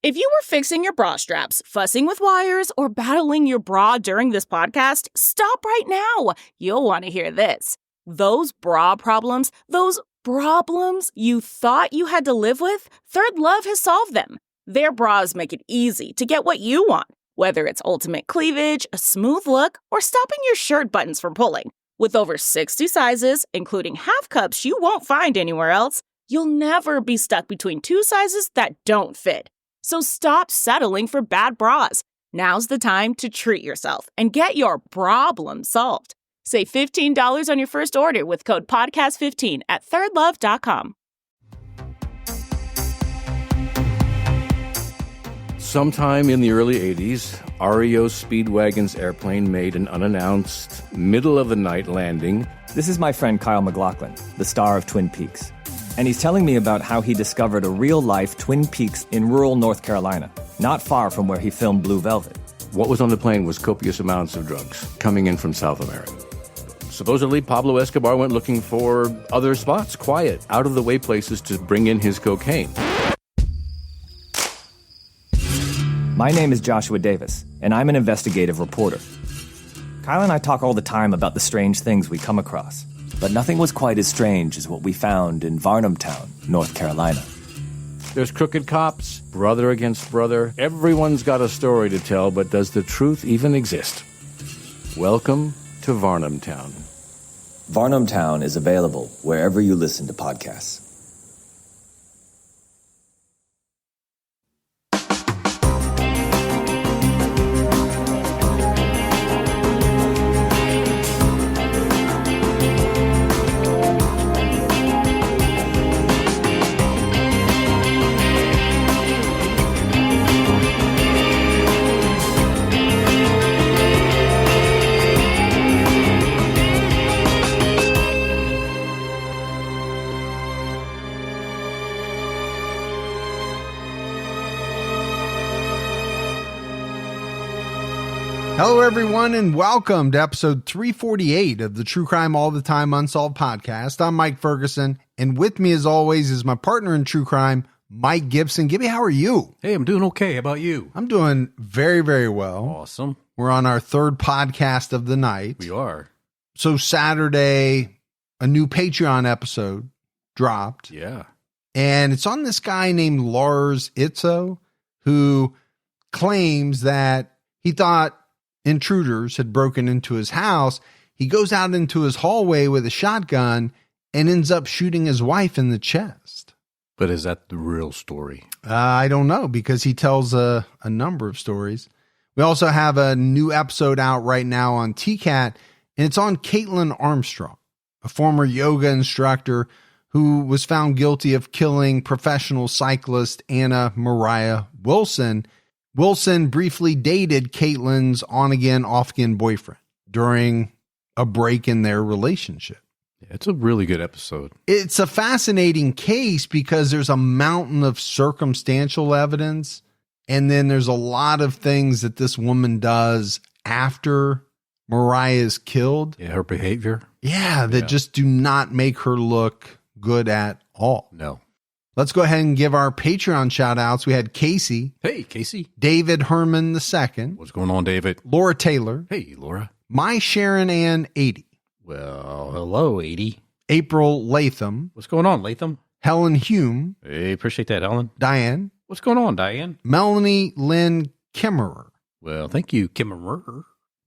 If you were fixing your bra straps, fussing with wires, or battling your bra during this podcast, stop right now. You'll want to hear this. Those bra problems, those problems you thought you had to live with, Third Love has solved them. Their bras make it easy to get what you want, whether it's ultimate cleavage, a smooth look, or stopping your shirt buttons from pulling. With over 60 sizes, including half cups you won't find anywhere else, you'll never be stuck between two sizes that don't fit. So stop settling for bad bras. Now's the time to treat yourself and get your problem solved. Save $15 on your first order with code PODCAST15 at thirdlove.com. Sometime in the early 80s, REO Speedwagon's airplane made an unannounced, middle-of-the-night landing. This is my friend Kyle MacLachlan, the star of Twin Peaks. And he's telling me about how he discovered a real-life Twin Peaks in rural North Carolina, not far from where he filmed Blue Velvet. What was on the plane was copious amounts of drugs coming in from South America. Supposedly, Pablo Escobar went looking for other spots, quiet, out-of-the-way places to bring in his cocaine. My name is Joshua Davis, and I'm an investigative reporter. Kyle and I talk all the time about the strange things we come across, but nothing was quite as strange as what we found in Varnamtown, North Carolina. There's crooked cops, brother against brother. Everyone's got a story to tell, but does the truth even exist? Welcome to Varnamtown. Varnamtown is available wherever you listen to podcasts. Hello, everyone, and welcome to episode 348 of the True Crime All the Time Unsolved podcast. I'm Mike Ferguson, and with me, as always, is my partner in true crime, Mike Gibson. Gibby, how are you? Hey, I'm doing okay. How about you? I'm doing very, very well. Awesome. We're on our third podcast of the night. We are. So Saturday, a new Patreon episode dropped. Yeah. And it's on this guy named Lars Itzo, who claims that he thought intruders had broken into his house. He goes out into his hallway with a shotgun and ends up shooting his wife in the chest. But is that the real story? I don't know, because he tells a number of stories. We also have a new episode out right now on TCAT, and it's on Caitlin Armstrong, a former yoga instructor who was found guilty of killing professional cyclist Anna Mariah Wilson. Wilson briefly dated Caitlin's on-again, off-again boyfriend during a break in their relationship. Yeah, it's a really good episode. It's a fascinating case because there's a mountain of circumstantial evidence, and then there's a lot of things that this woman does after Mariah is killed. Yeah, her behavior. Yeah, that just do not make her look good at all. No. Let's go ahead and give our Patreon shout outs. We had Casey. Hey, Casey. David Herman II. What's going on, David? Laura Taylor. Hey, Laura. My Sharon Ann 80. Well, hello, 80. April Latham. What's going on, Latham? Helen Hume. Hey, appreciate that, Helen. Diane. What's going on, Diane? Melanie Lynn Kimmerer. Well, thank you, Kimmerer.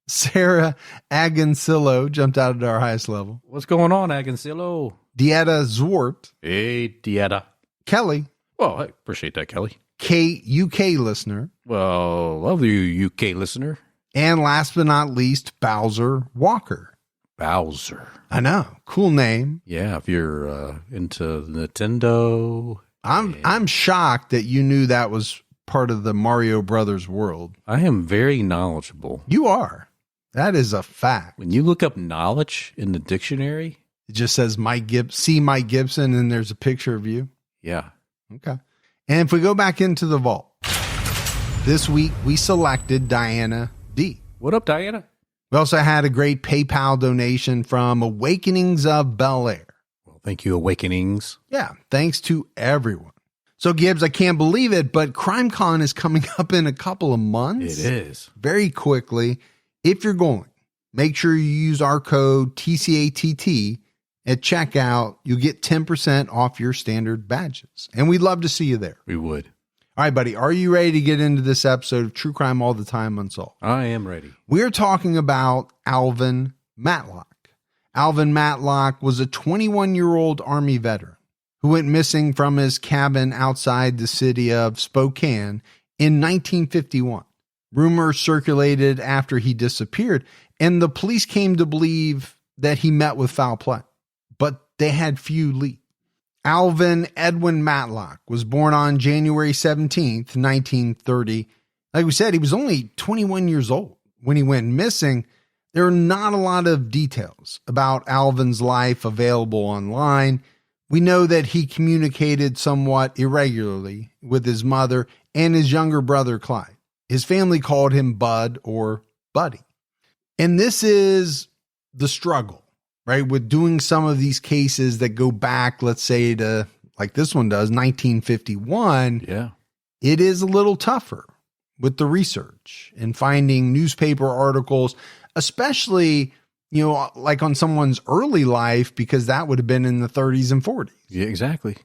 Sarah Agoncillo jumped out at our highest level. What's going on, Agoncillo? Dieta Zwart. Hey, Dieta. Kelly. Well, I appreciate that, Kelly. Kate, UK listener. Well, love you, UK listener. And last but not least, Bowser Walker. Bowser. I know. Cool name. Yeah, if you're into Nintendo. I'm shocked that you knew that was part of the Mario Brothers world. I am very knowledgeable. You are. That is a fact. When you look up knowledge in the dictionary, it just says Mike Gibson, and there's a picture of you. Yeah. Okay. And if we go back into the vault, this week we selected Diana D. What up, Diana? We also had a great PayPal donation from Awakenings of Bel Air. Well, thank you, Awakenings. Yeah. Thanks to everyone. So, Gibbs, I can't believe it, but CrimeCon is coming up in a couple of months. It is. Very quickly. If you're going, make sure you use our code TCATT at checkout. You'll get 10% off your standard badges. And we'd love to see you there. We would. All right, buddy. Are you ready to get into this episode of True Crime All the Time Unsolved? I am ready. We're talking about Alvin Matlock. Alvin Matlock was a 21-year-old Army veteran who went missing from his cabin outside the city of Spokane in 1951. Rumors circulated after he disappeared, and the police came to believe that he met with foul play, but they had few leads. Alvin Edwin Matlock was born on January 17th, 1930. Like we said, he was only 21 years old when he went missing. There are not a lot of details about Alvin's life available online. We know that he communicated somewhat irregularly with his mother and his younger brother, Clyde. His family called him Bud or Buddy. And this is the struggle, right? With doing some of these cases that go back, let's say to, like this one does, 1951. Yeah. It is a little tougher with the research and finding newspaper articles, especially, you know, like on someone's early life, because that would have been in the 30s and 40s. Yeah, exactly.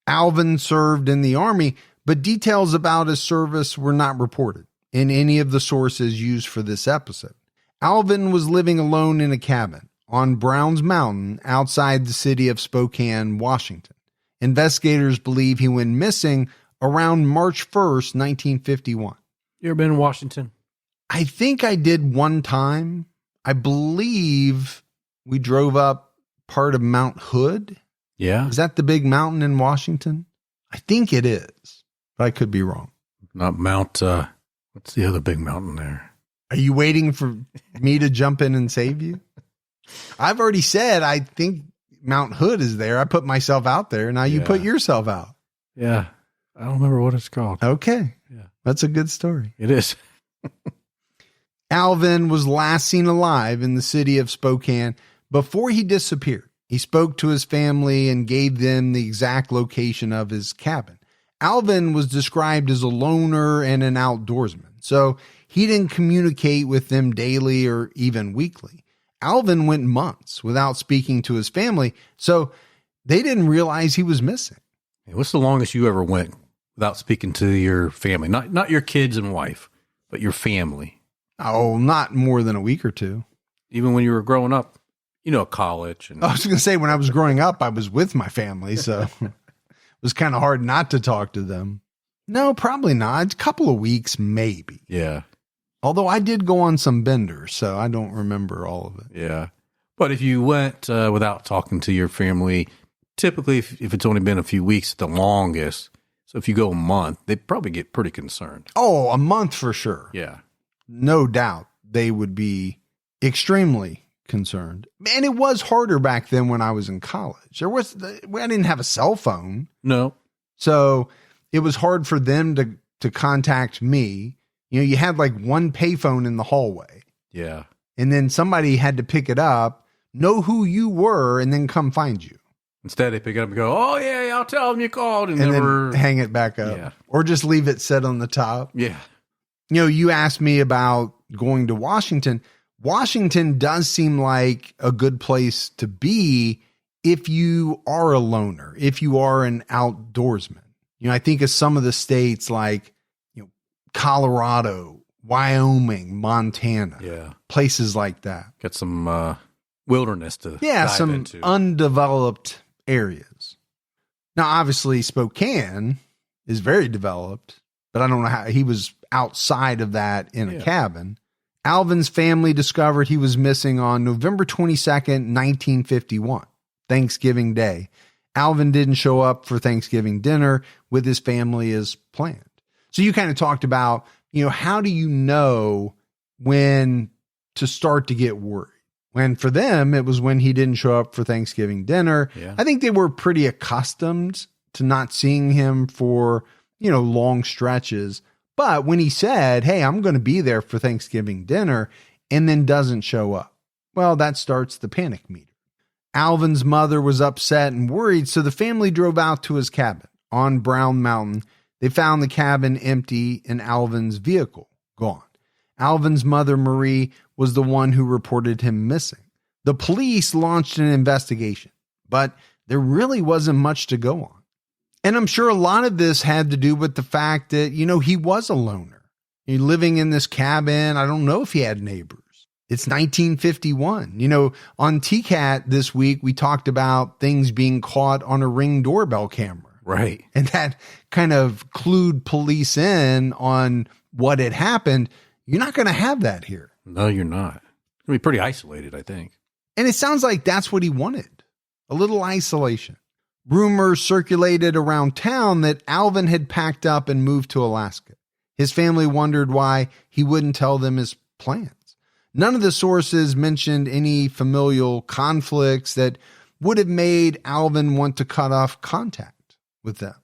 Alvin served in the Army, but details about his service were not reported in any of the sources used for this episode. Alvin was living alone in a cabin on Browns Mountain outside the city of Spokane, Washington. Investigators believe he went missing around March 1st, 1951. You ever been in Washington? I think I did one time. I believe we drove up part of Mount Hood. Yeah. Is that the big mountain in Washington? I think it is, but I could be wrong. Not Mount, what's the other big mountain there? Are you waiting for me to jump in and save you? I've already said I think Mount Hood is there. I put myself out there. Now you put yourself out. Yeah. I don't remember what it's called. Okay. Yeah. That's a good story. It is. Alvin was last seen alive in the city of Spokane before he disappeared. He spoke to his family and gave them the exact location of his cabin. Alvin was described as a loner and an outdoorsman, so he didn't communicate with them daily or even weekly. Alvin went months without speaking to his family, so they didn't realize he was missing. What's the longest you ever went without speaking to your family? Not your kids and wife, but your family. Oh, not more than a week or two. Even when you were growing up, you know, college. And I was going to say, when I was growing up, I was with my family, so it was kind of hard not to talk to them. No, probably not. A couple of weeks, maybe. Yeah. Although I did go on some benders, so I don't remember all of it. Yeah. But if you went without talking to your family, typically if it's only been a few weeks, the longest. So if you go a month, they'd probably get pretty concerned. Oh, a month for sure. Yeah. No doubt they would be extremely concerned. And it was harder back then when I was in college. I didn't have a cell phone. No. So it was hard for them to contact me. You know, you had like one payphone in the hallway. Yeah. And then somebody had to pick it up, know who you were, and then come find you. Instead, they pick it up and go, oh, yeah, I'll tell them you called. And then hang it back up. Yeah. Or just leave it set on the top. Yeah. You know, you asked me about going to Washington. Washington does seem like a good place to be if you are a loner, if you are an outdoorsman. You know, I think of some of the states like, you know, Colorado, Wyoming, Montana. Yeah. Places like that. Got some wilderness to dive some into. Undeveloped areas. Now, obviously, Spokane is very developed, but I don't know how he was outside of that in a cabin. Alvin's family discovered he was missing on November 22nd, 1951, Thanksgiving Day. Alvin didn't show up for Thanksgiving dinner with his family as planned. So you kind of talked about, you know, how do you know when to start to get worried? When for them, it was when he didn't show up for Thanksgiving dinner. Yeah. I think they were pretty accustomed to not seeing him for, you know, long stretches. But when he said, hey, I'm going to be there for Thanksgiving dinner, and then doesn't show up, well, that starts the panic meter. Alvin's mother was upset and worried, so the family drove out to his cabin on Brown Mountain, they found the cabin empty and Alvin's vehicle gone. Alvin's mother, Marie, was the one who reported him missing. The police launched an investigation, but there really wasn't much to go on. And I'm sure a lot of this had to do with the fact that, he was a loner. He living in this cabin. I don't know if he had neighbors. It's 1951. On TCAT this week, we talked about things being caught on a Ring doorbell camera. Right. And that kind of clued police in on what had happened. You're not going to have that here. No, you're not. It's going to be pretty isolated, I think. And it sounds like that's what he wanted. A little isolation. Rumors circulated around town that Alvin had packed up and moved to Alaska. His family wondered why he wouldn't tell them his plans. None of the sources mentioned any familial conflicts that would have made Alvin want to cut off contact with them.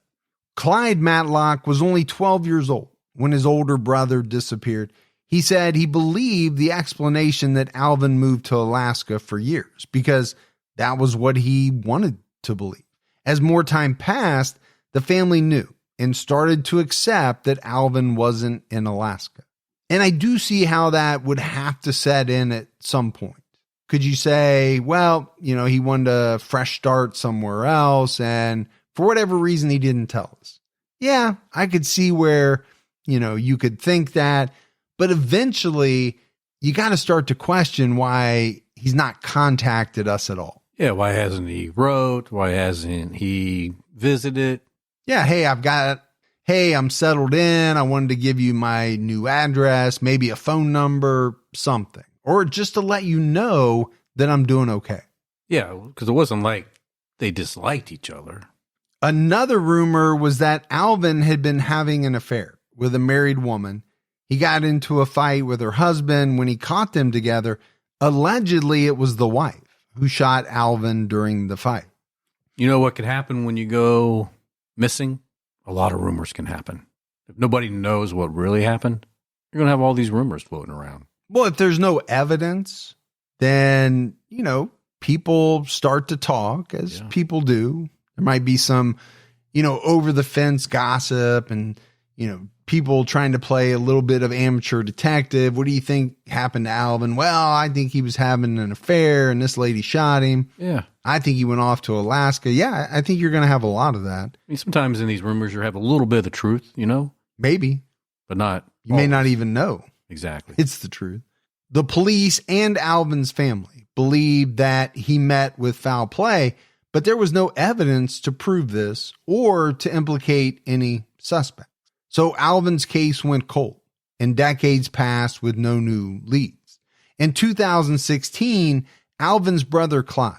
Clyde Matlock was only 12 years old when his older brother disappeared. He said he believed the explanation that Alvin moved to Alaska for years because that was what he wanted to believe. As more time passed, the family knew and started to accept that Alvin wasn't in Alaska. And I do see how that would have to set in at some point. Could you say, well, he wanted a fresh start somewhere else, and for whatever reason, he didn't tell us? Yeah, I could see where, you could think that, but eventually you got to start to question why he's not contacted us at all. Yeah, why hasn't he wrote? Why hasn't he visited? Yeah, hey, I'm settled in. I wanted to give you my new address, maybe a phone number, something. Or just to let you know that I'm doing okay. Yeah, because it wasn't like they disliked each other. Another rumor was that Alvin had been having an affair with a married woman. He got into a fight with her husband when he caught them together. Allegedly, it was the wife who shot Alvin during the fight. You know what could happen when you go missing? A lot of rumors can happen. If nobody knows what really happened, you're going to have all these rumors floating around. Well, if there's no evidence, then, people start to talk as people do. There might be some, over the fence gossip and, people trying to play a little bit of amateur detective. What do you think happened to Alvin? Well, I think he was having an affair and this lady shot him. Yeah. I think he went off to Alaska. Yeah, I think you're going to have a lot of that. I mean, sometimes in these rumors, you have a little bit of the truth, Maybe. But not. You may not even know. Exactly. It's the truth. The police and Alvin's family believed that he met with foul play, but there was no evidence to prove this or to implicate any suspect. So Alvin's case went cold, and decades passed with no new leads. In 2016, Alvin's brother Clyde,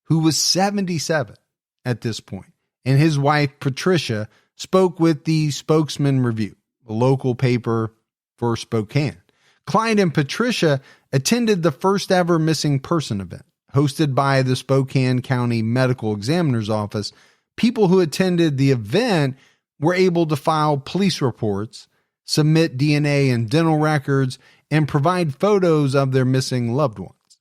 who was 77 at this point, and his wife Patricia spoke with the Spokesman Review, a local paper for Spokane. Clyde and Patricia attended the first ever missing person event hosted by the Spokane County Medical Examiner's Office. People who attended the event were able to file police reports, submit DNA and dental records, and provide photos of their missing loved ones.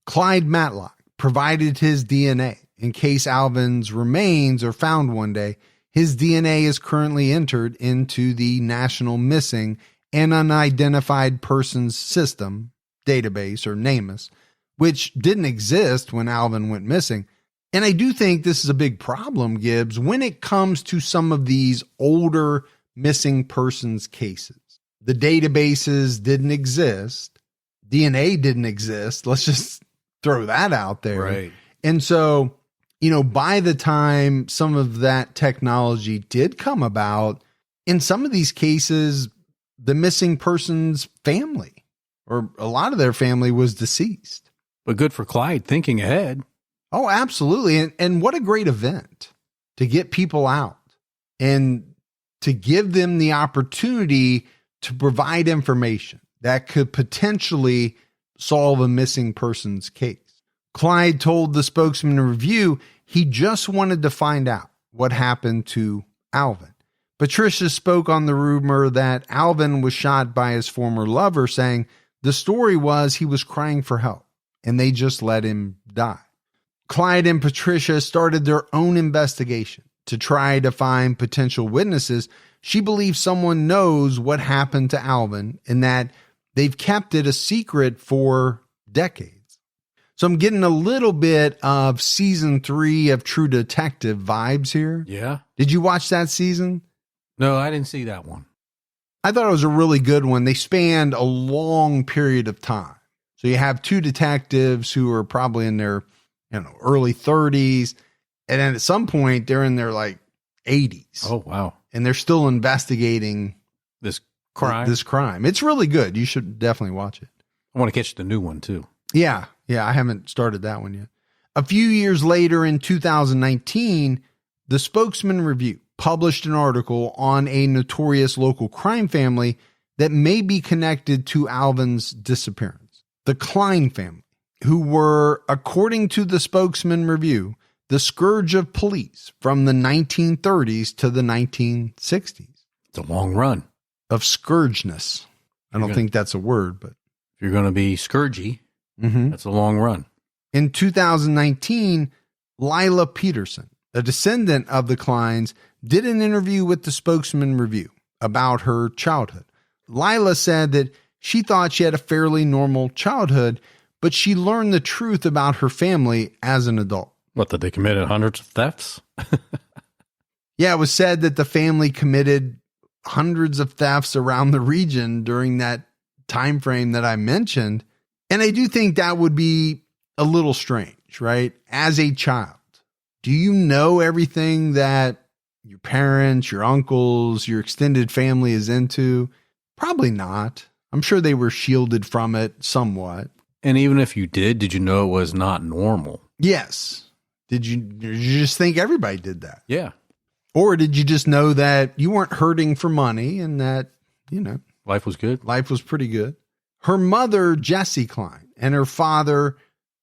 Clyde Matlock provided his DNA in case Alvin's remains are found one day. His DNA is currently entered into the National Missing and Unidentified Persons System database, or NamUs, which didn't exist when Alvin went missing. And I do think this is a big problem, Gibbs, when it comes to some of these older missing persons cases. The databases didn't exist. DNA didn't exist. Let's just throw that out there. Right. And so, by the time some of that technology did come about, in some of these cases, the missing person's family, or a lot of their family, was deceased. But good for Clyde thinking ahead. Oh, absolutely. And what a great event to get people out and to give them the opportunity to provide information that could potentially solve a missing person's case. Clyde told the Spokesman Review he just wanted to find out what happened to Alvin. Patricia spoke on the rumor that Alvin was shot by his former lover, saying the story was he was crying for help and they just let him die. Clyde and Patricia started their own investigation to try to find potential witnesses. She believes someone knows what happened to Alvin and that they've kept it a secret for decades. So I'm getting a little bit of season 3 of True Detective vibes here. Yeah. Did you watch that season? No, I didn't see that one. I thought it was a really good one. They spanned a long period of time. So you have 2 detectives who are probably in their, early 30s. And then at some point they're in their like 80s. Oh, wow. And they're still investigating This crime? this crime. It's really good. You should definitely watch it. I want to catch the new one, too. Yeah. I haven't started that one yet. A few years later in 2019, the Spokesman Review published an article on a notorious local crime family that may be connected to Alvin's disappearance. The Cline family, who were, according to the Spokesman Review, the scourge of police from the 1930s to the 1960s. It's a long run. Of scourgeness. I don't think that's a word, but if you're going to be scourgy, that's a long run. In 2019, Lila Peterson, a descendant of the Clines, did an interview with the Spokesman Review about her childhood. Lila said that she thought she had a fairly normal childhood, but she learned the truth about her family as an adult. What, that they committed hundreds of thefts? Yeah, it was said that the family committed hundreds of thefts around the region during that time frame that I mentioned. And I do think that would be a little strange, right? As a child, do you know everything that your parents, your uncles, your extended family is into? Probably not. I'm sure they were shielded from it somewhat. And even if you did you know it was not normal? Yes. Did you just think everybody did that? Yeah. Or did you just know that you weren't hurting for money and that, Life was good? life was pretty good? Her mother, Jessie Cline, and her father,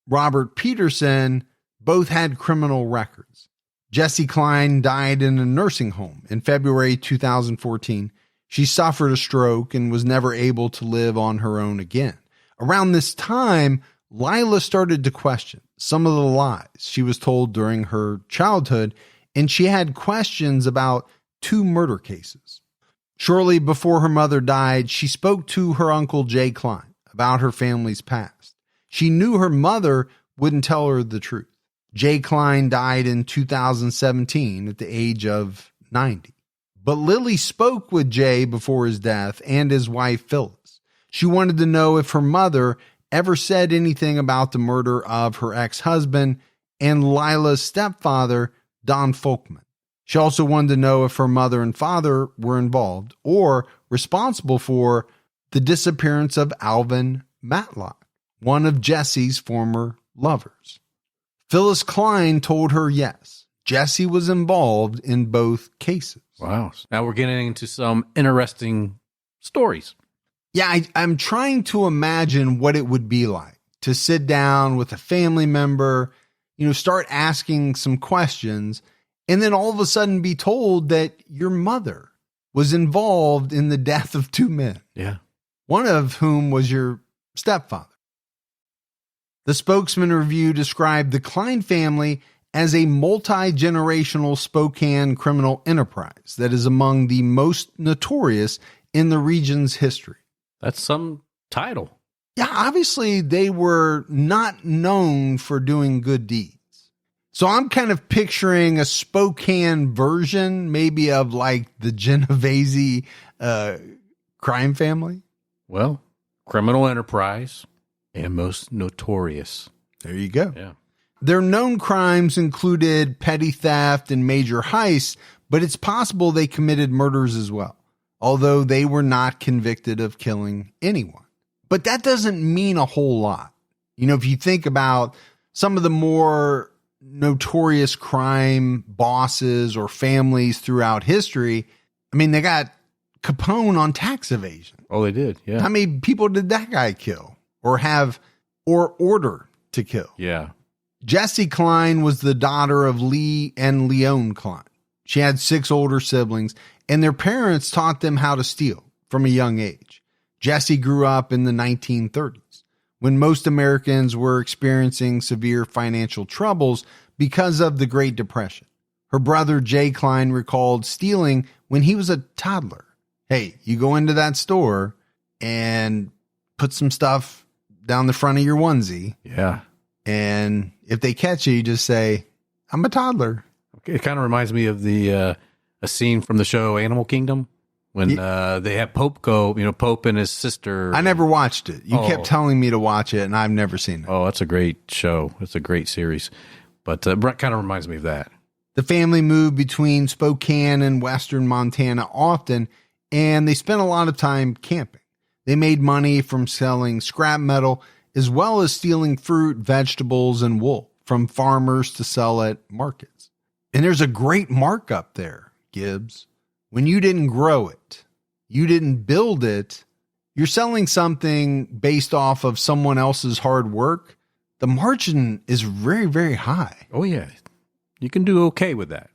Robert Peterson, both had criminal records. Jessie Cline died in a nursing home in February 2014. She suffered a stroke and was never able to live on her own again. Around this time, Lila started to question some of the lies she was told during her childhood, and she had questions about 2 murder cases. Shortly before her mother died, she spoke to her uncle Jay Cline about her family's past. She knew her mother wouldn't tell her the truth. Jay Cline died in 2017 at the age of 90. But Lily spoke with Jay before his death and his wife Phyllis. She wanted to know if her mother ever said anything about the murder of her ex-husband and Lila's stepfather, Don Folkman. She also wanted to know if her mother and father were involved or responsible for the disappearance of Alvin Matlock, one of Jessie's former lovers. Phyllis Cline told her yes, Jessie was involved in both cases. Wow. Now we're getting into some interesting stories. Yeah, I'm trying to imagine what it would be like to sit down with a family member, start asking some questions, and then all of a sudden be told that your mother was involved in the death of 2 men. Yeah. One of whom was your stepfather. The Spokesman Review described the Cline family as a multi-generational Spokane criminal enterprise that is among the most notorious in the region's history. That's some title. Yeah, obviously they were not known for doing good deeds. So I'm kind of picturing a Spokane version, maybe of like the Genovese crime family. Well, criminal enterprise and most notorious. There you go. Yeah. Their known crimes included petty theft and major heists, but it's possible they committed murders as well, although they were not convicted of killing anyone. But that doesn't mean a whole lot. If you think about some of the more notorious crime bosses or families throughout history, they got Capone on tax evasion. Oh, they did. Yeah. How many people did that guy kill or order to kill? Yeah. Jessie Cline was the daughter of Lee and Leon Cline. She had 6 older siblings, and their parents taught them how to steal from a young age. Jessie grew up in the 1930s, when most Americans were experiencing severe financial troubles because of the Great Depression. Her brother, Jay Cline, recalled stealing when he was a toddler. Hey, you go into that store and put some stuff down the front of your onesie. Yeah. And if they catch you, you just say, I'm a toddler. It kind of reminds me of a scene from the show Animal Kingdom when they have Pope Pope and his sister. I never watched it. You kept telling me to watch it, and I've never seen it. Oh, that's a great show. It's a great series. But kind of reminds me of that. The family moved between Spokane and western Montana often, and they spent a lot of time camping. They made money from selling scrap metal, as well as stealing fruit, vegetables, and wool from farmers to sell at markets. And there's a great markup there, Gibbs. When you didn't grow it, you didn't build it, you're selling something based off of someone else's hard work, the margin is very, very high. Oh, yeah. You can do okay with that.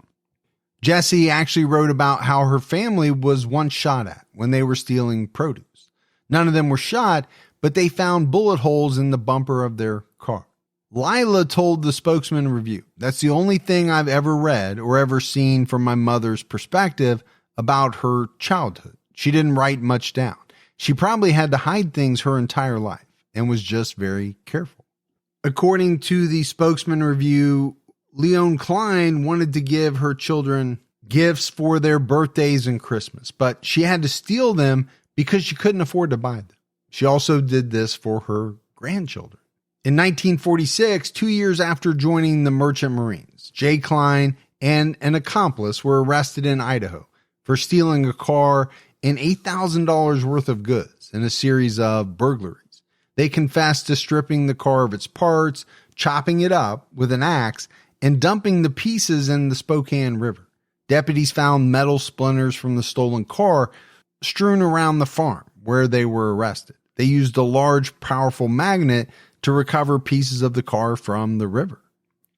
Jessie actually wrote about how her family was once shot at when they were stealing produce. None of them were shot, but they found bullet holes in the bumper of their car. Lila told the Spokesman Review, that's the only thing I've ever read or ever seen from my mother's perspective about her childhood. She didn't write much down. She probably had to hide things her entire life and was just very careful. According to the Spokesman Review, Leon Cline wanted to give her children gifts for their birthdays and Christmas, but she had to steal them because she couldn't afford to buy them. She also did this for her grandchildren. In 1946, 2 years after joining the Merchant Marines, Jay Cline and an accomplice were arrested in Idaho for stealing a car and $8,000 worth of goods in a series of burglaries. They confessed to stripping the car of its parts, chopping it up with an axe, and dumping the pieces in the Spokane River. Deputies found metal splinters from the stolen car strewn around the farm where they were arrested. They used a large, powerful magnet to recover pieces of the car from the river.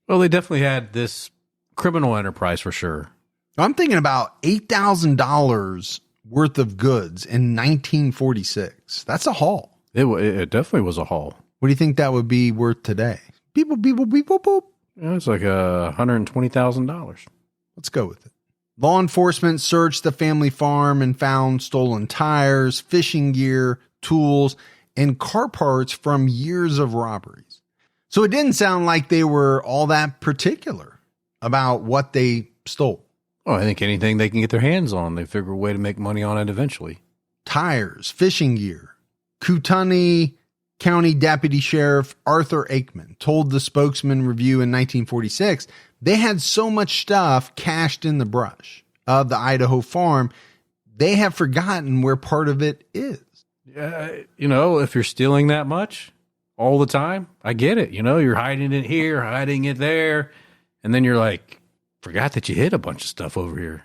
Well, they definitely had this criminal enterprise for sure. I'm thinking about $8,000 worth of goods in 1946. That's a haul. It definitely was a haul. What do you think that would be worth today? Beep, boop, beep, boop, beep, boop, boop. Yeah, it's like $120,000. Let's go with it. Law enforcement searched the family farm and found stolen tires, fishing gear, tools, and car parts from years of robberies. So it didn't sound like they were all that particular about what they stole. Oh, I think anything they can get their hands on, they figure a way to make money on it eventually. Tires, fishing gear. Kootenai County Deputy Sheriff Arthur Aikman told the Spokesman Review in 1946 they had so much stuff cached in the brush of the Idaho farm, they have forgotten where part of it is. Yeah, if you're stealing that much all the time, I get it. You're hiding it here, hiding it there, and then you're like, forgot that you hid a bunch of stuff over here.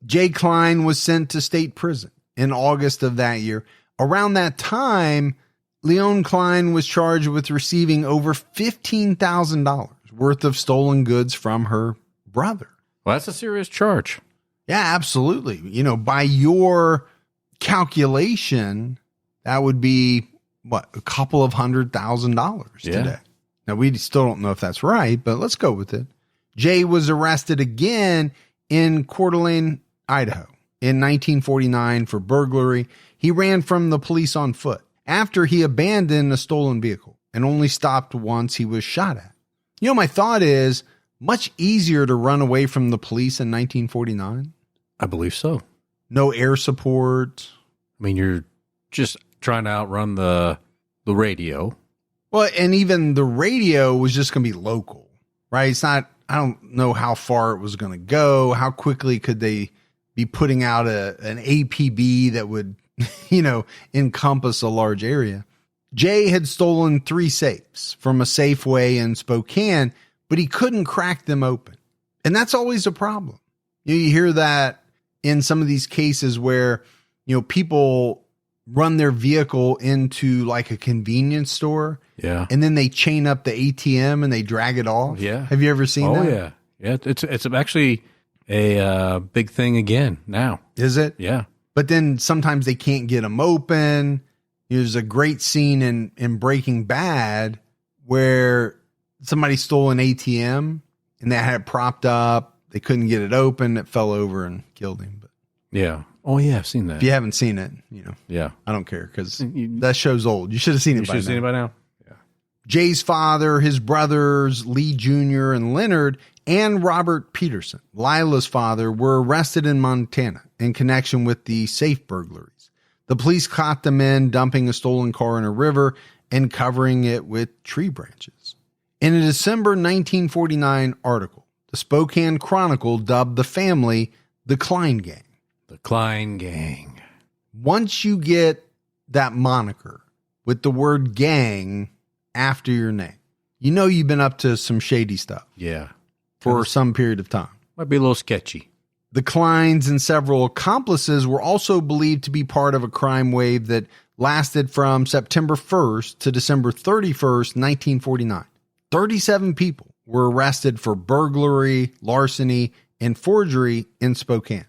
Jay Cline was sent to state prison in August of that year. Around that time, Leon Cline was charged with receiving over $15,000 worth of stolen goods from her brother. Well, that's a serious charge. Yeah, absolutely. By your calculation, that would be a couple of $100,000 today. Now, we still don't know if that's right, but let's go with it. Jay was arrested again in Coeur d'Alene, Idaho in 1949 for burglary. He ran from the police on foot after he abandoned a stolen vehicle and only stopped once he was shot at. My thought is much easier to run away from the police in 1949. I believe so. No air support. I mean, you're just trying to outrun the radio. Well, and even the radio was just going to be local, right? It's not, I don't know how far it was going to go. How quickly could they be putting out an APB that would, encompass a large area? Jay had stolen 3 safes from a Safeway in Spokane, but he couldn't crack them open. And that's always a problem. You hear that in some of these cases where, people run their vehicle into like a convenience store. Yeah. And then they chain up the ATM and they drag it off. Yeah. Have you ever seen that? Oh, yeah. Yeah. It's actually a big thing again now. Is it? Yeah. But then sometimes they can't get them open. There's a great scene in Breaking Bad where somebody stole an ATM and they had it propped up they couldn't get it open. It fell over and killed him. But Yeah. Oh, yeah, I've seen that. if you haven't seen it, Yeah. I don't care because that show's old. You should have seen it You by should have now. seen it by now. Yeah. Jay's father, his brothers, Lee Jr. and Leonard, and Robert Peterson, Lila's father, were arrested in Montana in connection with the safe burglaries. The police caught the men dumping a stolen car in a river and covering it with tree branches. In a December 1949 article, the Spokane Chronicle dubbed the family the Cline Gang. The Cline Gang. Once you get that moniker with the word gang after your name, you know you've been up to some shady stuff Yeah. for some period of time. Might be a little sketchy. The Clines and several accomplices were also believed to be part of a crime wave that lasted from September 1st to December 31st, 1949. 37 people were arrested for burglary, larceny, and forgery in Spokane.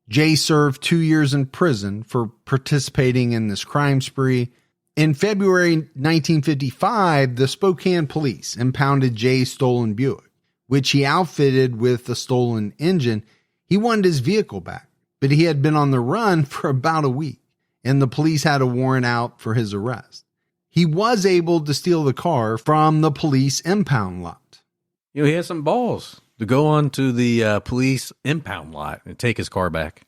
Jay served 2 years in prison for participating in this crime spree. In February 1955, the Spokane police impounded Jay's stolen Buick, which he outfitted with a stolen engine. He wanted his vehicle back, but he had been on the run for about a week, and the police had a warrant out for his arrest. He was able to steal the car from the police impound lot. He had some balls to go on to the police impound lot and take his car back.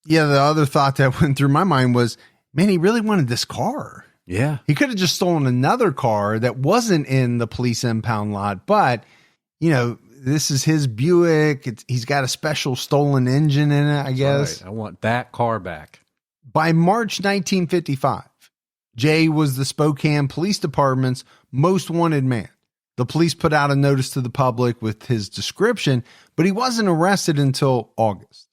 Yeah, the other thought that went through my mind was, man, he really wanted this car. Yeah. He could have just stolen another car that wasn't in the police impound lot, but, this is his Buick. He's got a special stolen engine in it, I guess. Right. I want that car back. By March 1955, Jay was the Spokane Police Department's most wanted man. The police put out a notice to the public with his description, but he wasn't arrested until August.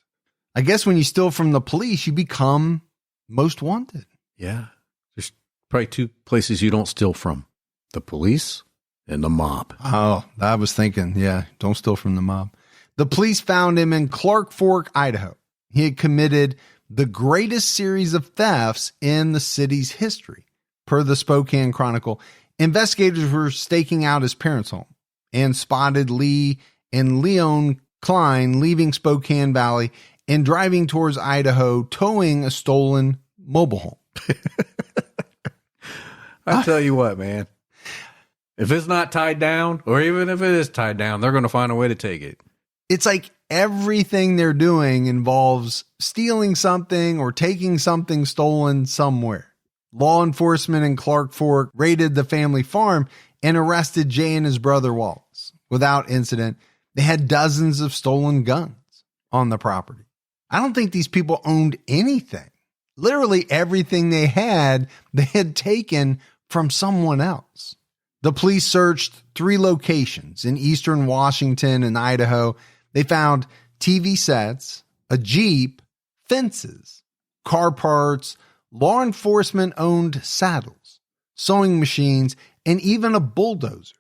I guess when you steal from the police, you become most wanted. Yeah. There's probably two places you don't steal from: the police and the mob. Oh, I was thinking, yeah, don't steal from the mob. The police found him in Clark Fork, Idaho. He had committed the greatest series of thefts in the city's history. Per the Spokane Chronicle, investigators were staking out his parents' home and spotted Lee and Leon Cline leaving Spokane Valley and driving towards Idaho, towing a stolen mobile home. I tell you what, man. If it's not tied down, or even if it is tied down, they're going to find a way to take it. It's like everything they're doing involves stealing something or taking something stolen somewhere. Law enforcement in Clark Fork raided the family farm and arrested Jay and his brother Wallace. Without incident, they had dozens of stolen guns on the property. I don't think these people owned anything. Literally everything they had taken from someone else. The police searched 3 locations in eastern Washington and Idaho. They found TV sets, a Jeep, fences, car parts, law enforcement owned saddles, sewing machines, and even a bulldozer.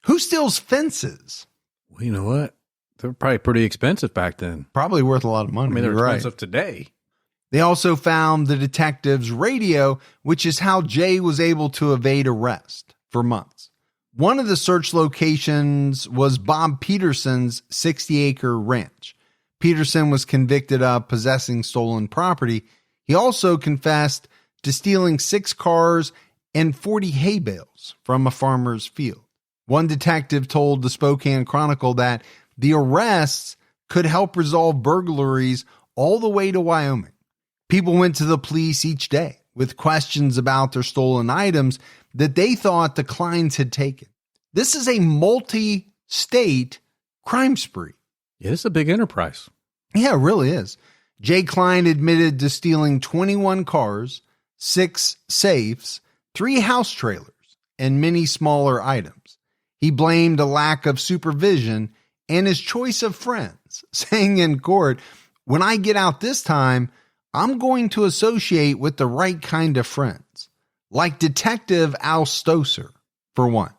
Who steals fences? Well, you know what? They were probably pretty expensive back then. Probably worth a lot of money. I mean, they're You're expensive today. They also found the detective's radio, which is how Jay was able to evade arrest for months. One of the search locations was Bob Peterson's 60-acre ranch. Peterson was convicted of possessing stolen property. He also confessed to stealing 6 cars and 40 hay bales from a farmer's field. One detective told the Spokane Chronicle that the arrests could help resolve burglaries all the way to Wyoming. People went to the police each day with questions about their stolen items that they thought the Clines had taken. This is a multi-state crime spree. Yeah, it's a big enterprise. Yeah, it really is. Jay Cline admitted to stealing 21 cars, 6 safes, 3 house trailers, and many smaller items. He blamed a lack of supervision and his choice of friends, saying in court, "When I get out this time, I'm going to associate with the right kind of friends, like Detective Al Stoser, for one.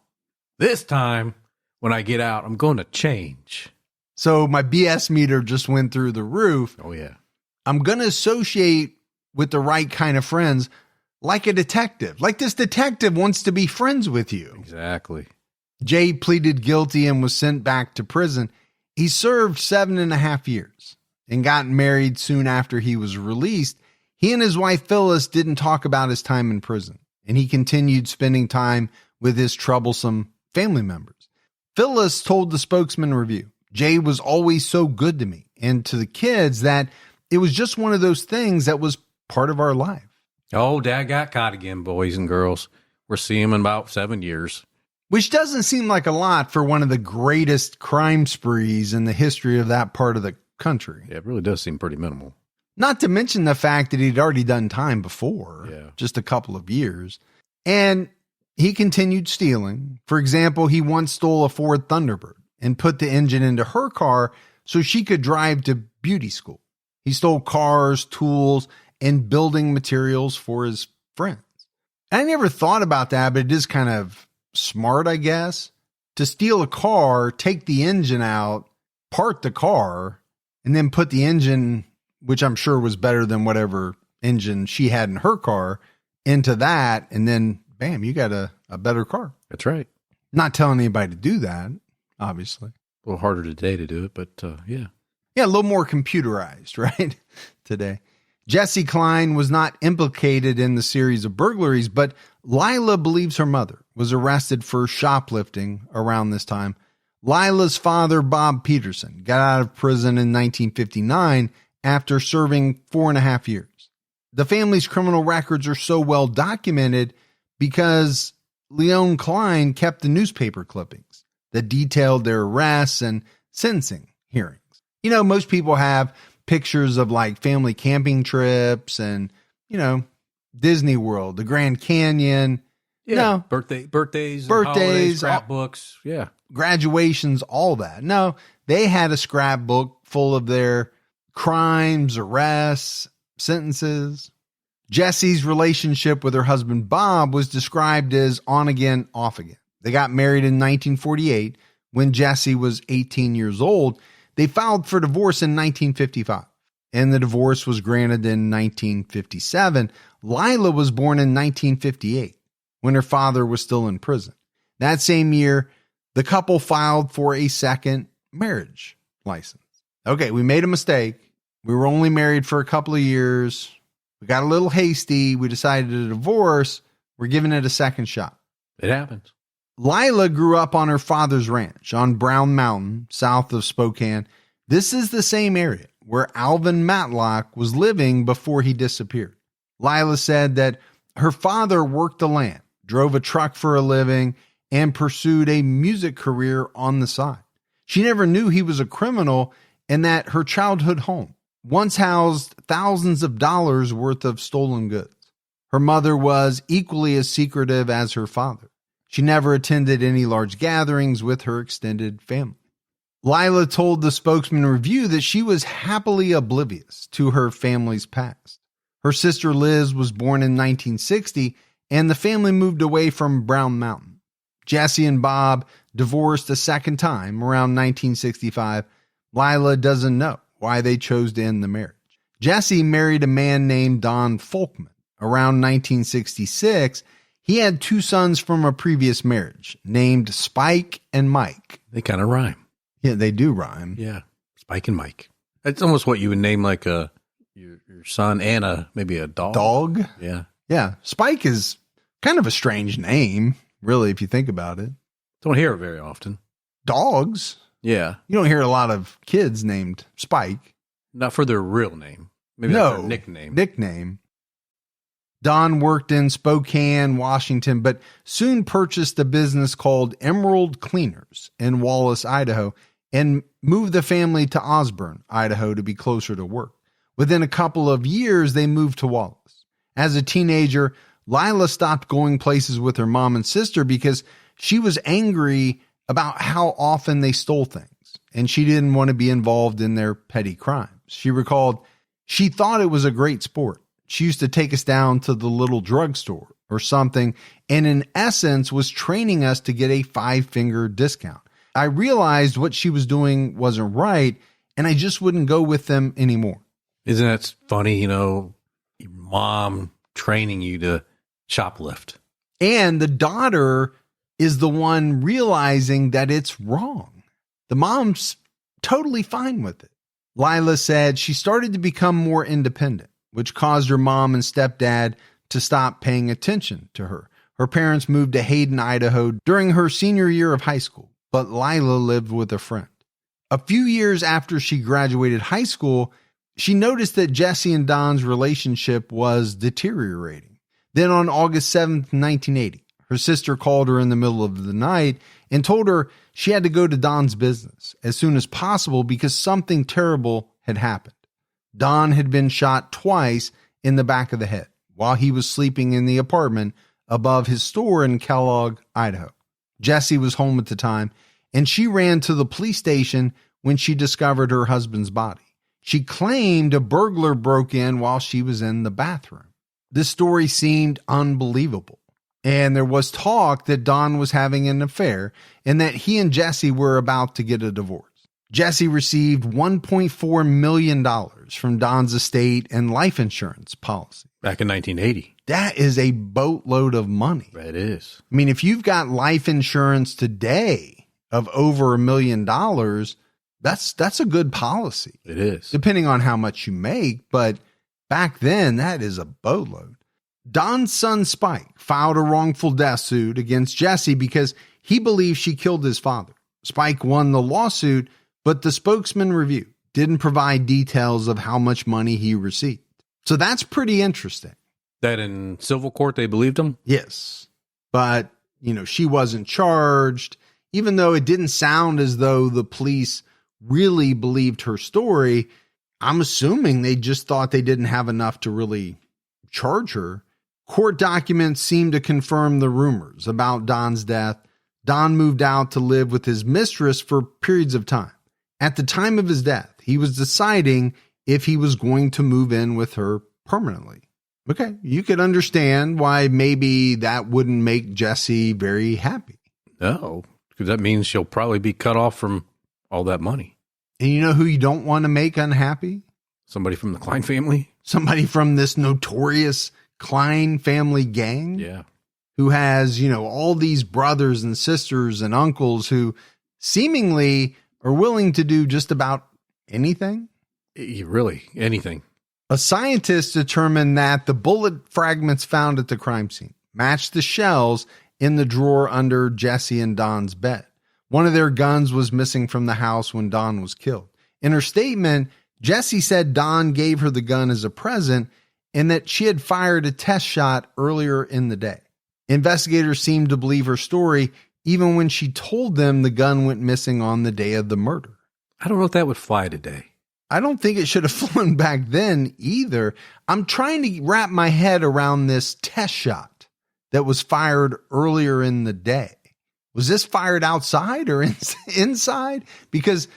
This time, when I get out, I'm going to change." So my BS meter just went through the roof. Oh, yeah. I'm going to associate with the right kind of friends, like a detective. Like this detective wants to be friends with you. Exactly. Jay pleaded guilty and was sent back to prison. He served 7.5 years and got married soon after he was released. He and his wife Phyllis didn't talk about his time in prison, and he continued spending time with his troublesome family members. Phyllis told the Spokesman Review, "Jay was always so good to me and to the kids that it was just one of those things that was part of our life." Oh, Dad got caught again, boys and girls. We're seeing him in about 7 years. Which doesn't seem like a lot for one of the greatest crime sprees in the history of that part of the country. Yeah, it really does seem pretty minimal. Not to mention the fact that he'd already done time before, just a couple of years. And he continued stealing. For example, he once stole a Ford Thunderbird and put the engine into her car so she could drive to beauty school. He stole cars, tools, and building materials for his friends. I never thought about that, but it is kind of smart, I guess, to steal a car, take the engine out, part the car, and then put the engine, which I'm sure was better than whatever engine she had in her car, into that, and then bam, you got a better car. That's right. Not telling anybody to do that, obviously. A little harder today to do it, but yeah. Yeah, a little more computerized, right? Today. Jesse Cline was not implicated in the series of burglaries, but Lila believes her mother was arrested for shoplifting around this time. Lila's father, Bob Peterson, got out of prison in 1959 after serving 4.5 years. The family's criminal records are so well documented because Leon Cline kept the newspaper clippings that detailed their arrests and sentencing hearings. You know, most people have pictures of like family camping trips and, Disney World, the Grand Canyon. Yeah. No. Birthdays, holidays, scrapbooks. Yeah. Graduations, all that. No, they had a scrapbook full of their crimes, arrests, sentences. Jesse's relationship with her husband, Bob, was described as on again, off again. They got married in 1948 when Jesse was 18 years old. They filed for divorce in 1955, and the divorce was granted in 1957. Lila was born in 1958 when her father was still in prison. That same year, the couple filed for a second marriage license. Okay, we made a mistake. We were only married for a couple of years. We got a little hasty. We decided to divorce. We're giving it a second shot. It happens. Lila grew up on her father's ranch on Brown Mountain, south of Spokane. This is the same area where Alvin Matlock was living before he disappeared. Lila said that her father worked the land, drove a truck for a living, and pursued a music career on the side. She never knew he was a criminal and that her childhood home once housed thousands of dollars worth of stolen goods. Her mother was equally as secretive as her father. She never attended any large gatherings with her extended family. Lila told the Spokesman Review that she was happily oblivious to her family's past. Her sister Liz was born in 1960, and the family moved away from Brown Mountain. Jesse and Bob divorced a second time around 1965. Lila doesn't know why they chose to end the marriage. Jesse married a man named Don Folkman around 1966. He had 2 sons from a previous marriage named Spike and Mike. They kind of rhyme. Yeah, they do rhyme. Yeah, Spike and Mike. It's almost what you would name like your son and maybe a dog. Dog? Yeah. Yeah, Spike is kind of a strange name, really, if you think about it. Don't hear it very often. Dogs? Yeah. You don't hear a lot of kids named Spike. Not for their real name. Maybe that's their nickname. Nickname. Don worked in Spokane, Washington, but soon purchased a business called Emerald Cleaners in Wallace, Idaho, and moved the family to Osborne, Idaho, to be closer to work. Within a couple of years, they moved to Wallace. As a teenager, Lila stopped going places with her mom and sister because she was angry about how often they stole things, and she didn't want to be involved in their petty crimes. She recalled, she thought it was a great sport. She used to take us down to the little drugstore or something, and in essence was training us to get a 5-finger discount. I realized what she was doing wasn't right, and I just wouldn't go with them anymore. Isn't that funny, your mom training you to shoplift? And the daughter is the one realizing that it's wrong. The mom's totally fine with it. Lila said she started to become more independent, which caused her mom and stepdad to stop paying attention to her. Her parents moved to Hayden, Idaho during her senior year of high school, but Lila lived with a friend. A few years after she graduated high school, she noticed that Jesse and Don's relationship was deteriorating. Then on August 7th, 1980, her sister called her in the middle of the night and told her she had to go to Don's business as soon as possible because something terrible had happened. Don had been shot twice in the back of the head while he was sleeping in the apartment above his store in Kellogg, Idaho. Jesse was home at the time, and she ran to the police station when she discovered her husband's body. She claimed a burglar broke in while she was in the bathroom. This story seemed unbelievable, and there was talk that Don was having an affair and that he and Jesse were about to get a divorce. Jesse received $1.4 million from Don's estate and life insurance policy. Back in 1980. That is a boatload of money. That is. I mean, if you've got life insurance today of over $1 million, that's a good policy. It is. Depending on how much you make, but back then, that is a boatload. Don's son, Spike, filed a wrongful death suit against Jesse because he believes she killed his father. Spike won the lawsuit, but the spokesman review didn't provide details of how much money he received. So that's pretty interesting. That in civil court, they believed him? Yes. But, she wasn't charged, even though it didn't sound as though the police really believed her story. I'm assuming they just thought they didn't have enough to really charge her. Court documents seem to confirm the rumors about Don's death. Don moved out to live with his mistress for periods of time. At the time of his death, he was deciding if he was going to move in with her permanently. Okay, you could understand why maybe that wouldn't make Jesse very happy. No, because that means she'll probably be cut off from all that money. And you know who you don't want to make unhappy? Somebody from the Cline family? Somebody from this notorious Cline family gang? Yeah. Who has, all these brothers and sisters and uncles who seemingly are willing to do just about anything? Really, anything. A scientist determined that the bullet fragments found at the crime scene matched the shells in the drawer under Jesse and Don's bed. One of their guns was missing from the house when Don was killed. In her statement, Jesse said Don gave her the gun as a present and that she had fired a test shot earlier in the day. Investigators seemed to believe her story even when she told them the gun went missing on the day of the murder. I don't know if that would fly today. I don't think it should have flown back then either. I'm trying to wrap my head around this test shot that was fired earlier in the day. Was this fired outside or inside? Because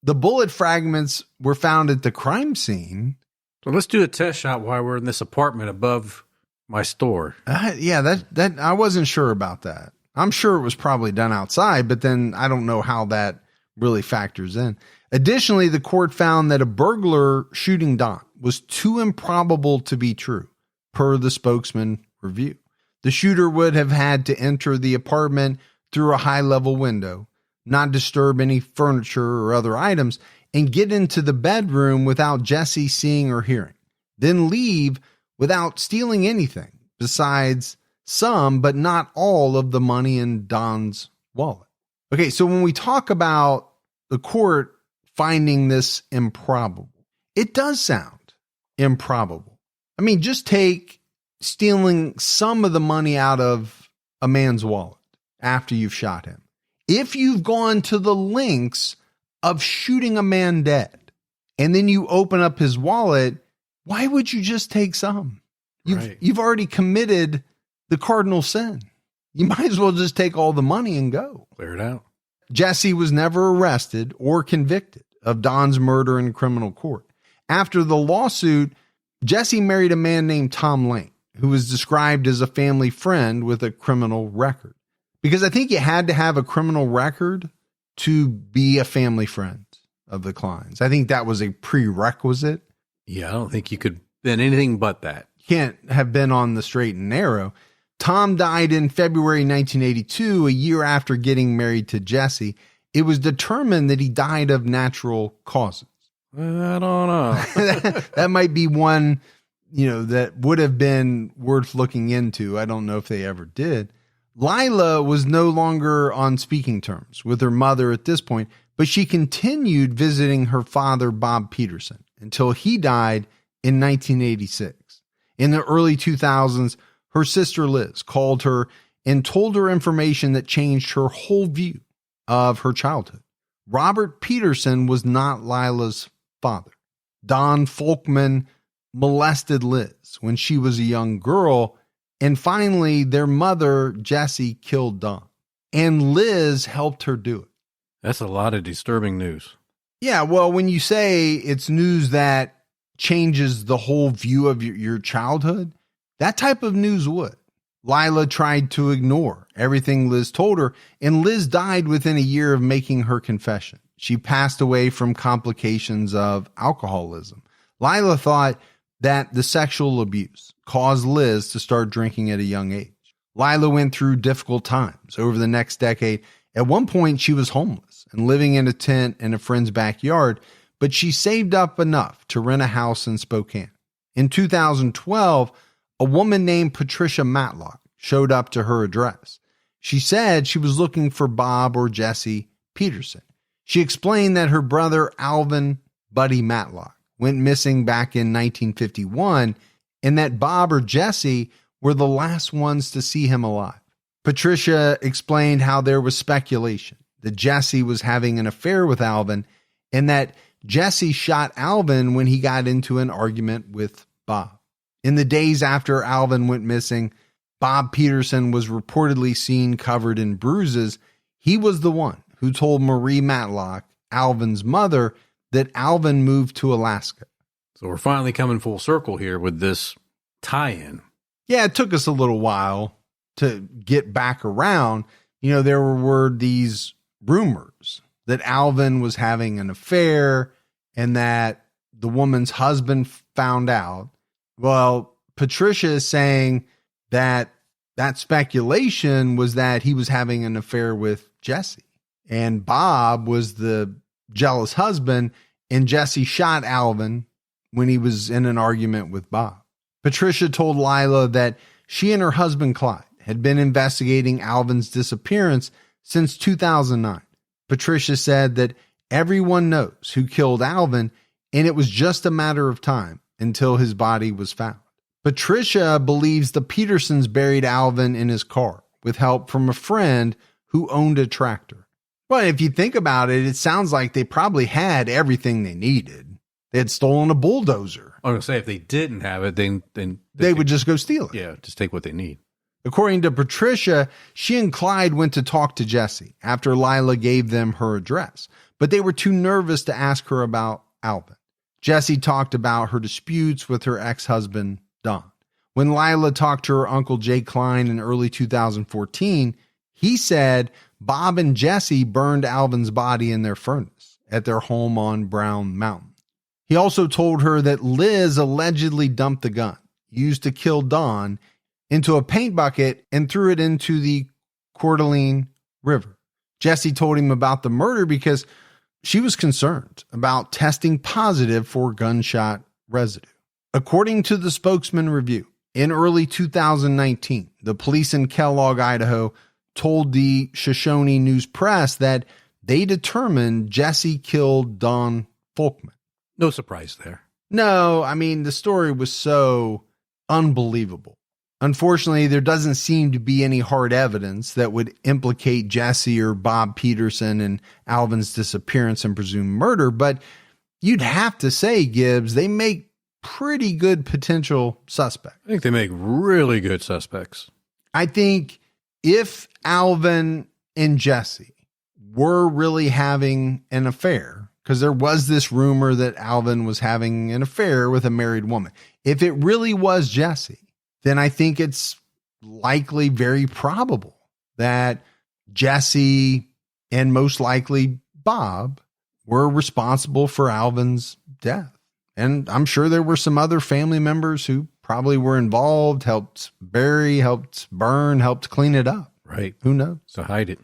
the bullet fragments were found at the crime scene. So let's do a test shot while we're in this apartment above my store. Yeah, that I wasn't sure about that. I'm sure it was probably done outside, but then I don't know how that really factors in. Additionally, the court found that a burglar shooting Don was too improbable to be true, per the spokesman review. The shooter would have had to enter the apartment through a high-level window, not disturb any furniture or other items, and get into the bedroom without Jesse seeing or hearing, then leave without stealing anything besides some, but not all, of the money in Don's wallet. Okay, so when we talk about the court finding this improbable, it does sound improbable. I mean, just take stealing some of the money out of a man's wallet after you've shot him. If you've gone to the lengths of shooting a man dead and then you open up his wallet, why would you just take some? You've already committed the cardinal sin. You might as well just take all the money and go. Clear it out. Jesse was never arrested or convicted of Don's murder in criminal court. After the lawsuit, Jesse married a man named Tom Lane, who was described as a family friend with a criminal record. Because I think you had to have a criminal record to be a family friend of the Clines. I think that was a prerequisite. Yeah, I don't think you could been anything but that. You can't have been on the straight and narrow. Tom died in February 1982, a year after getting married to Jesse. it was determined that he died of natural causes. I don't know. That might be one, that would have been worth looking into. I don't know if they ever did. Lila was no longer on speaking terms with her mother at this point, but she continued visiting her father, Bob Peterson, until he died in 1986. In the early 2000s, her sister Liz called her and told her information that changed her whole view of her childhood. Robert Peterson was not Lila's father. Don Folkman molested Liz when she was a young girl, and finally their mother, Jessie, killed Don. And Liz helped her do it. That's a lot of disturbing news. Yeah, well, when you say it's news that changes the whole view of your childhood, that type of news would. Lila tried to ignore everything Liz told her, and Liz died within a year of making her confession. She passed away from complications of alcoholism. Lila thought that the sexual abuse caused Liz to start drinking at a young age. Lila went through difficult times over the next decade. At one point, she was homeless and living in a tent in a friend's backyard, but she saved up enough to rent a house in Spokane. In 2012, a woman named Patricia Matlock showed up to her address. She said she was looking for Bob or Jesse Peterson. She explained that her brother, Alvin Buddy Matlock, went missing back in 1951 and that Bob or Jesse were the last ones to see him alive. Patricia explained how there was speculation that Jesse was having an affair with Alvin and that Jesse shot Alvin when he got into an argument with Bob. In the days after Alvin went missing, Bob Peterson was reportedly seen covered in bruises. He was the one who told Marie Matlock, Alvin's mother, that Alvin moved to Alaska. So we're finally coming full circle here with this tie-in. Yeah, it took us a little while to get back around. There were these rumors that Alvin was having an affair and that the woman's husband found out. Well, Patricia is saying that speculation was that he was having an affair with Jesse, and Bob was the jealous husband, and Jesse shot Alvin when he was in an argument with Bob. Patricia told Lila that she and her husband Clyde had been investigating Alvin's disappearance since 2009. Patricia said that everyone knows who killed Alvin, and it was just a matter of time until his body was found. Patricia believes the Petersons buried Alvin in his car with help from a friend who owned a tractor. But if you think about it, it sounds like they probably had everything they needed. They had stolen a bulldozer. I was going to say, if they didn't have it, then they would just go steal it. Yeah, just take what they need. According to Patricia, she and Clyde went to talk to Jesse after Lila gave them her address, but they were too nervous to ask her about Alvin. Jesse talked about her disputes with her ex-husband, Don. When Lila talked to her uncle Jay Cline in early 2014, he said Bob and Jesse burned Alvin's body in their furnace at their home on Brown Mountain. He also told her that Liz allegedly dumped the gun used to kill Don into a paint bucket and threw it into the Coeur d'Alene River. Jesse told him about the murder because she was concerned about testing positive for gunshot residue. According to the Spokesman Review, in early 2019, the police in Kellogg, Idaho, told the Shoshone News Press that they determined Jesse killed Don Folkman. No surprise there. No, the story was so unbelievable. Unfortunately, there doesn't seem to be any hard evidence that would implicate Jesse or Bob Peterson in Alvin's disappearance and presumed murder, but you'd have to say, Gibbs, they make pretty good potential suspects. I think they make really good suspects. I think if Alvin and Jesse were really having an affair, because there was this rumor that Alvin was having an affair with a married woman, if it really was Jesse, then I think it's likely very probable that Jesse and most likely Bob were responsible for Alvin's death. And I'm sure there were some other family members who probably were involved, helped bury, helped burn, helped clean it up. Right. Who knows? So hide it.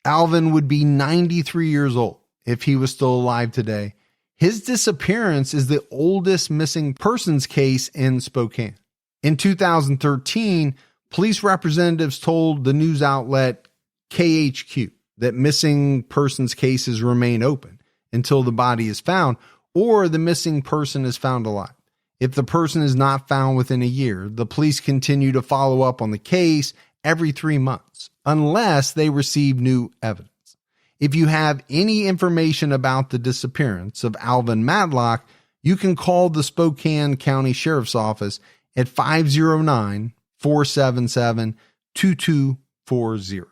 Alvin would be 93 years old if he was still alive today. His disappearance is the oldest missing persons case in Spokane. In 2013, police representatives told the news outlet KHQ that missing persons cases remain open until the body is found or the missing person is found alive. If the person is not found within a year, the police continue to follow up on the case every 3 months unless they receive new evidence. If you have any information about the disappearance of Alvin Matlock, you can call the Spokane County Sheriff's Office at 509-477-2240.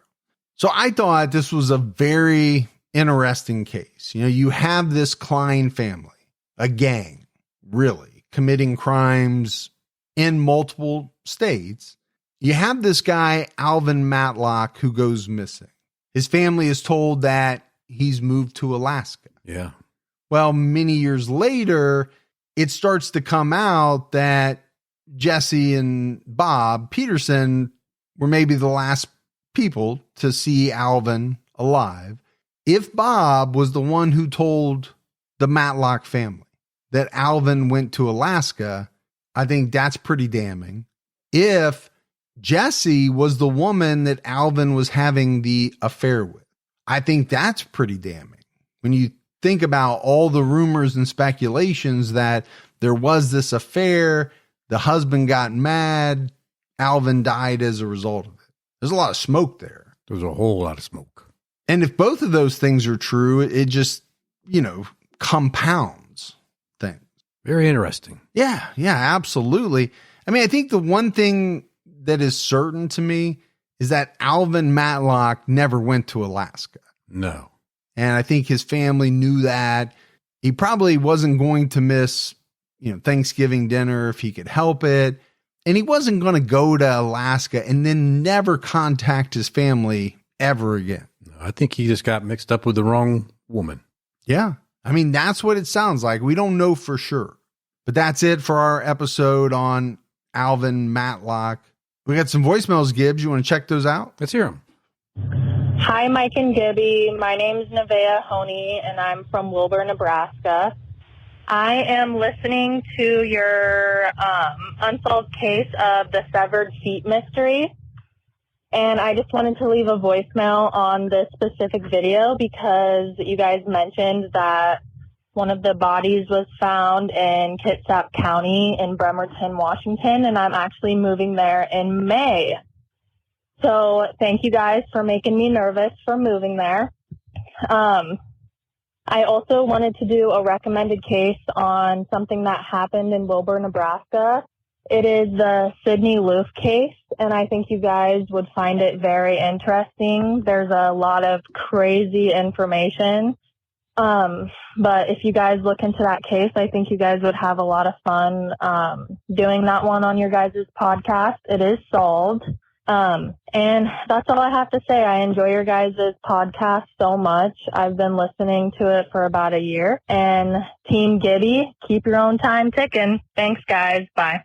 So I thought this was a very interesting case. You know, you have this Cline family, a gang, really, committing crimes in multiple states. You have this guy, Alvin Matlock, who goes missing. His family is told that he's moved to Alaska. Yeah. Well, many years later, it starts to come out that Jesse and Bob Peterson were maybe the last people to see Alvin alive. If Bob was the one who told the Matlock family that Alvin went to Alaska, I think that's pretty damning. If Jesse was the woman that Alvin was having the affair with, I think that's pretty damning. When you think about all the rumors and speculations that there was this affair, the husband got mad, Alvin died as a result of it. There's a lot of smoke there. There's a whole lot of smoke. And if both of those things are true, it just, compounds things. Very interesting. Yeah, absolutely. I mean, I think the one thing that is certain to me is that Alvin Matlock never went to Alaska. No. And I think his family knew that. He probably wasn't going to miss, Thanksgiving dinner if he could help it. And he wasn't going to go to Alaska and then never contact his family ever again. I think he just got mixed up with the wrong woman. Yeah. I mean, that's what it sounds like. We don't know for sure. But that's it for our episode on Alvin Matlock. We got some voicemails, Gibbs. You want to check those out? Let's hear them. Hi, Mike and Gibby. My name's Nevaeh Honey, and I'm from Wilbur, Nebraska. I am listening to your unsolved case of the severed feet mystery, and I just wanted to leave a voicemail on this specific video because you guys mentioned that one of the bodies was found in Kitsap County in Bremerton, Washington, and I'm actually moving there in May. So thank you guys for making me nervous for moving there. I also wanted to do a recommended case on something that happened in Wilbur, Nebraska. It is the Sidney Loof case, and I think you guys would find it very interesting. There's a lot of crazy information. But if you guys look into that case, I think you guys would have a lot of fun doing that one on your guys' podcast. It is solved. And that's all I have to say. I enjoy your guys' podcast so much. I've been listening to it for about a year. And Team Gibby, keep your own time ticking. Thanks, guys. Bye.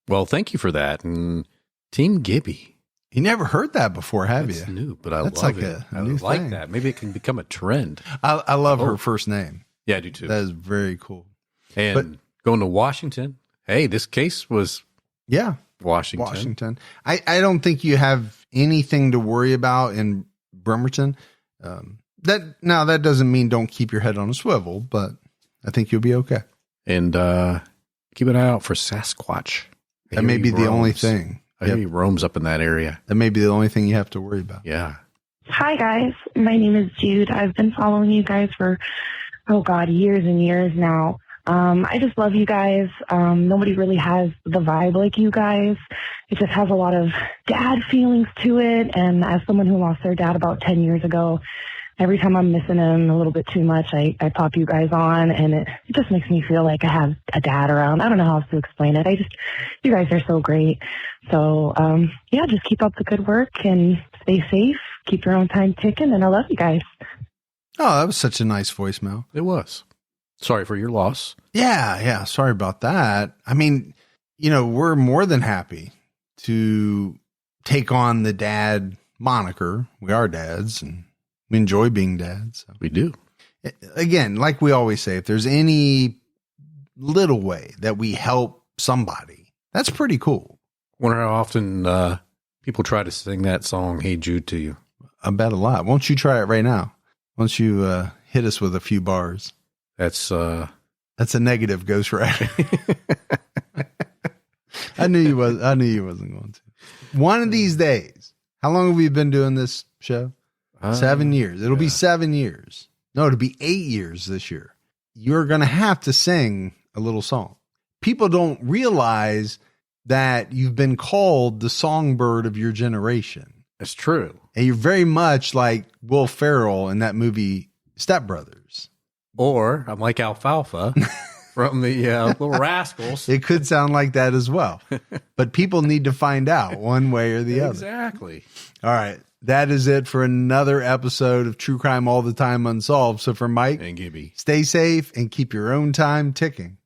Well, thank you for that. And Team Gibby. You never heard that before, have That's you? new, but I That's love like it. a I new like thing. that. Maybe it can become a trend. I love her first name. Yeah, I do too. That is very cool. And going to Washington. Hey, this case was Washington. I don't think you have anything to worry about in Bremerton. That doesn't mean don't keep your head on a swivel, but I think you'll be okay. And keep an eye out for Sasquatch. That may be the only thing. I hear he roams up in that area. That may be the only thing you have to worry about. Yeah. Hi, guys. My name is Jude. I've been following you guys for, years and years now. I just love you guys. Nobody really has the vibe like you guys. It just has a lot of dad feelings to it. And as someone who lost their dad about 10 years ago, every time I'm missing him a little bit too much, I pop you guys on, and it just makes me feel like I have a dad around. I don't know how else to explain it. You guys are so great. So, just keep up the good work and stay safe. Keep your own time ticking, and I love you guys. Oh, that was such a nice voicemail. It was. Sorry for your loss. Yeah. Sorry about that. I mean, we're more than happy to take on the dad moniker. We are dads, and We enjoy being dads. So. We do. Again, like we always say, if there's any little way that we help somebody, that's pretty cool. Wonder how often people try to sing that song, Hey Jude, to you. I bet a lot. Won't you try it right now? Won't you hit us with a few bars? That's a negative, Ghost Rider. I knew you wasn't going to. One of these days. How long have we been doing this show? 7 years. It'll be 7 years. No, it'll be 8 years this year. You're going to have to sing a little song. People don't realize that you've been called the songbird of your generation. That's true. And you're very much like Will Ferrell in that movie Step Brothers. Or I'm like Alfalfa from the Little Rascals. It could sound like that as well. But people need to find out one way or the other. Exactly. All right. That is it for another episode of True Crime All the Time Unsolved. So for Mike and Gibby, stay safe and keep your own time ticking.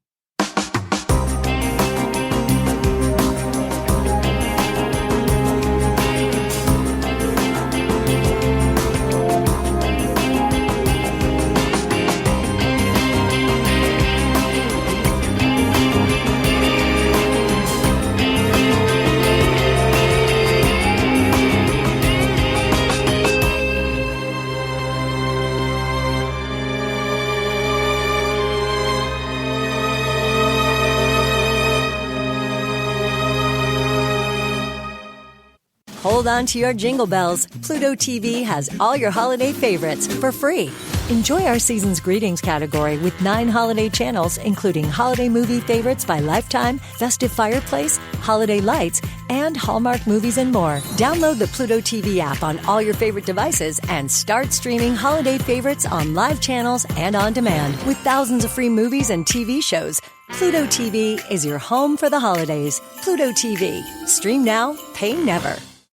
Hold on to your jingle bells. Pluto TV has all your holiday favorites for free. Enjoy our season's greetings category with 9 holiday channels, including holiday movie favorites by Lifetime, Festive Fireplace, Holiday Lights, and Hallmark movies and more. Download the Pluto TV app on all your favorite devices and start streaming holiday favorites on live channels and on demand. With thousands of free movies and TV shows, Pluto TV is your home for the holidays. Pluto TV. Stream now, pay never.